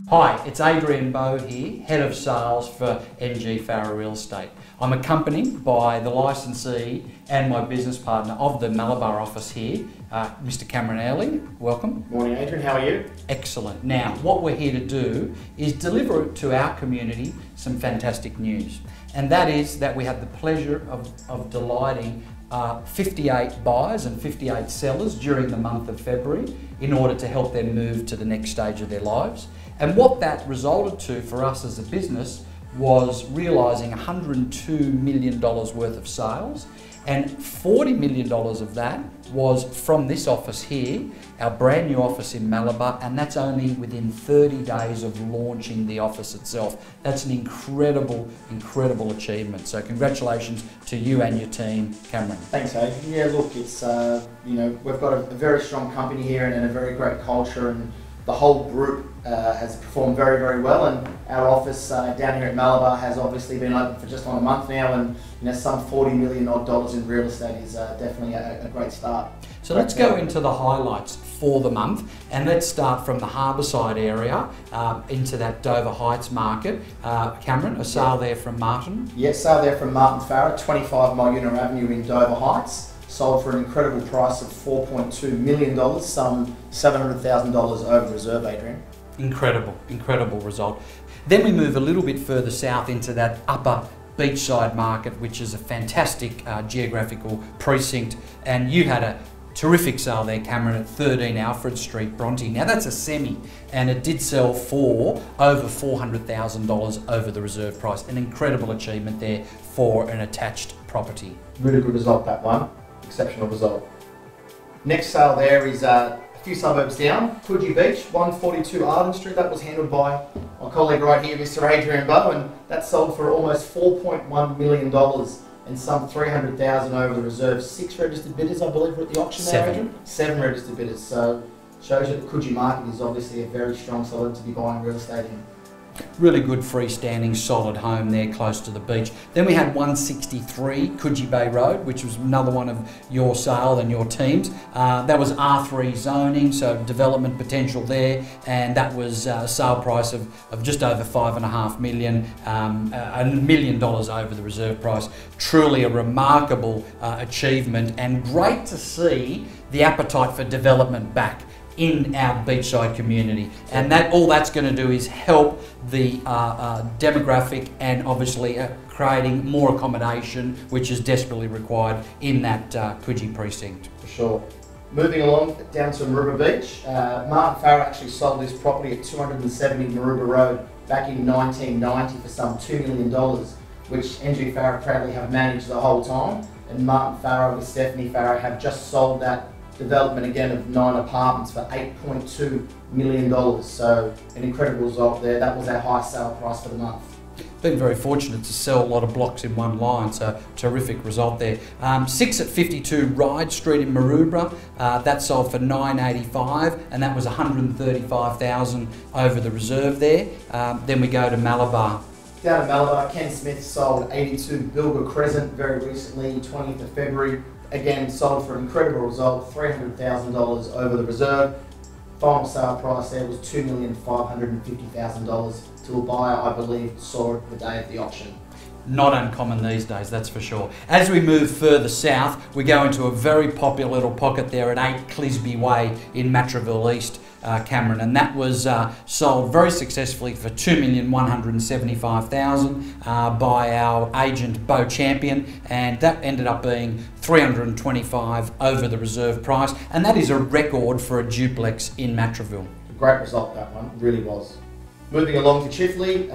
Hi, it's Adrian here, Head of Sales for NG Farrer Real Estate. I'm accompanied by the licensee and my business partner of the Malabar office here, Mr. Cameron Airlie. Welcome. Morning, Adrian. How are you? Excellent. Now, what we're here to do is deliver to our community some fantastic news. And that is that we have the pleasure of delighting 58 buyers and 58 sellers during the month of February in order to help them move to the next stage of their lives. And what that resulted to for us as a business was realising $102 million worth of sales, and $40 million of that was from this office here, our brand new office in Malabar, and that's only within 30 days of launching the office itself. That's an incredible, incredible achievement. So congratulations to you and your team, Cameron. Thanks, Adrian. Yeah, look, it's we've got a very strong company here and a very great culture, and the whole group has performed very, very well, and our office down here at Malabar has obviously been open for just on a month now, and some $40 million odd in real estate is definitely a great start. So let's go into the highlights for the month, and let's start from the Harbourside area into that Dover Heights market. Cameron, a sale there from Martin? Yes, sale there from Martin Farrer, 25 Maroubra Avenue in Dover Heights. Sold for an incredible price of $4.2 million, some $700,000 over reserve, Adrian. Incredible, incredible result. Then we move a little bit further south into that upper beachside market, which is a fantastic geographical precinct, and you had a terrific sale there, Cameron, at 13 Alfred Street, Bronte. Now that's a semi, and it did sell for over $400,000 over the reserve price. An incredible achievement there for an attached property. Really good result, that one. Exceptional result. Next sale there is a few suburbs down, Fuji Beach, 142 Arden Street. That was handled by my colleague right here, Mr. Adrian, and that sold for almost $4.1 million and some $300,000 over the reserve. 6 registered bidders, I believe, were at the auction there, Adrian? 7 registered bidders. So shows you the Coogee market is obviously a very strong solid to be buying real estate in. Really good freestanding solid home there close to the beach. Then we had 163 Coogee Bay Road, which was another one of your sale and your team's. That was R3 zoning, so development potential there, and that was a sale price of just over $5.5 million, $1 million over the reserve price. Truly a remarkable achievement, and great to see the appetite for development back in our beachside community, and all that's going to do is help the demographic and obviously creating more accommodation, which is desperately required in that Coogee precinct. For sure. Moving along down to Maroubra Beach, Martin Farrer actually sold this property at 270 Maroubra Road back in 1990 for some $2 million, which NG Farrer proudly have managed the whole time, and Martin Farrer with Stephanie Farrer have just sold that development again of 9 apartments for $8.2 million. So an incredible result there. That was our highest sale price for the month. Been very fortunate to sell a lot of blocks in one line, so terrific result there. 6 at 52 Ryde Street in Maroubra, that sold for $985, and that was $135,000 over the reserve there. Then we go to Malabar. Down at Malabar, Ken Smith sold 82 Bilger Crescent very recently, 20th of February. Again, sold for an incredible result, $300,000 over the reserve. Final sale price there was $2,550,000 to a buyer, I believe, saw it the day of the auction. Not uncommon these days, that's for sure. As we move further south, we go into a very popular little pocket there at 8 Clisby Way in Maroubra East, Cameron, and that was sold very successfully for $2,175,000 by our agent Bo Champion, and that ended up being $325,000 over the reserve price, and that is a record for a duplex in Maroubra. Great result, that one, really was. Moving along to Chipotle,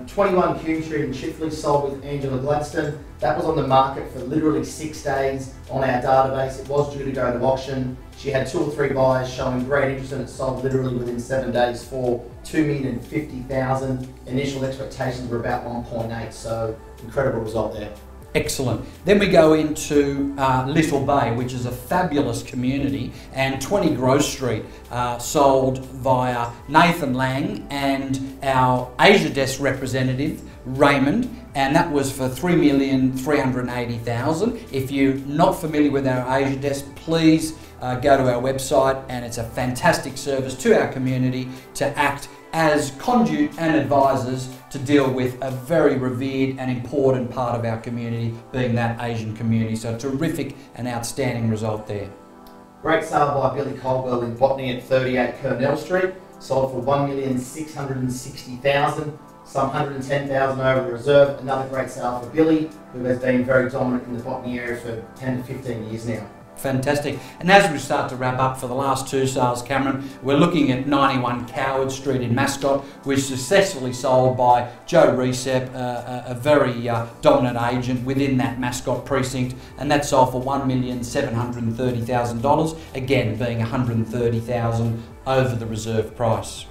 21 Hume Street in Chipotle sold with Angela Gladstone. That was on the market for literally 6 days on our database. It was due to go to auction. She had 2 or 3 buyers showing great interest, and it sold literally within 7 days for $2,050,000. Initial expectations were about 1.8, so incredible result there. Excellent. Then we go into Little Bay, which is a fabulous community, and 20 Grove Street, sold via Nathan Lang and our Asia Desk representative, Raymond, and that was for $3,380,000. If you're not familiar with our Asia Desk, please go to our website, and it's a fantastic service to our community to act as conduit and advisors to deal with a very revered and important part of our community, being that Asian community. So terrific and outstanding result there. Great sale by Billy Caldwell in Botany at 38 Cornell Street, sold for $1,660,000, some $110,000 over the reserve. Another great sale for Billy, who has been very dominant in the Botany area for 10 to 15 years now. Fantastic. And as we start to wrap up for the last two sales, Cameron, we're looking at 91 Coward Street in Mascot, which was successfully sold by Joe Recep, a very dominant agent within that Mascot precinct, and that sold for $1,730,000, again being $130,000 over the reserve price.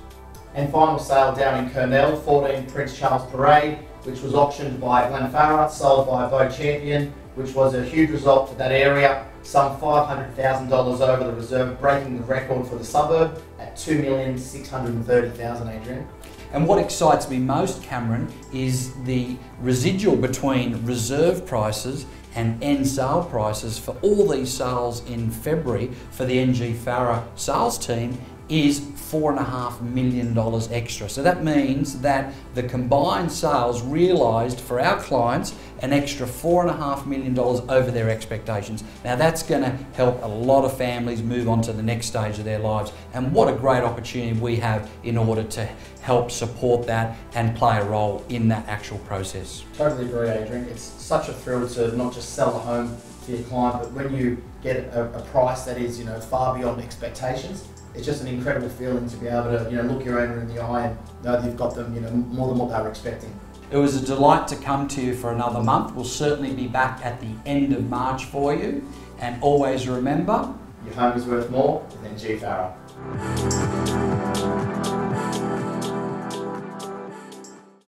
And final sale down in Cornell, 14 Prince Charles Parade, which was auctioned by Glenfarra, sold by Bo Champion, which was a huge result for that area, some $500,000 over the reserve, breaking the record for the suburb at $2,630,000, Adrian. And what excites me most, Cameron, is the residual between reserve prices and end sale prices for all these sales in February for the NG Farah sales team is $4.5 million extra. So that means that the combined sales realised for our clients an extra $4.5 million over their expectations. Now that's going to help a lot of families move on to the next stage of their lives, and what a great opportunity we have in order to help support that and play a role in that actual process. Totally agree, Adrian. It's such a thrill to not just sell a home to your client, but when you get a price that is, far beyond expectations, it's just an incredible feeling to be able to, look your owner in the eye and know that you've got them, more than what they were expecting. It was a delight to come to you for another month. We'll certainly be back at the end of March for you. And always remember, your home is worth more than G Farah.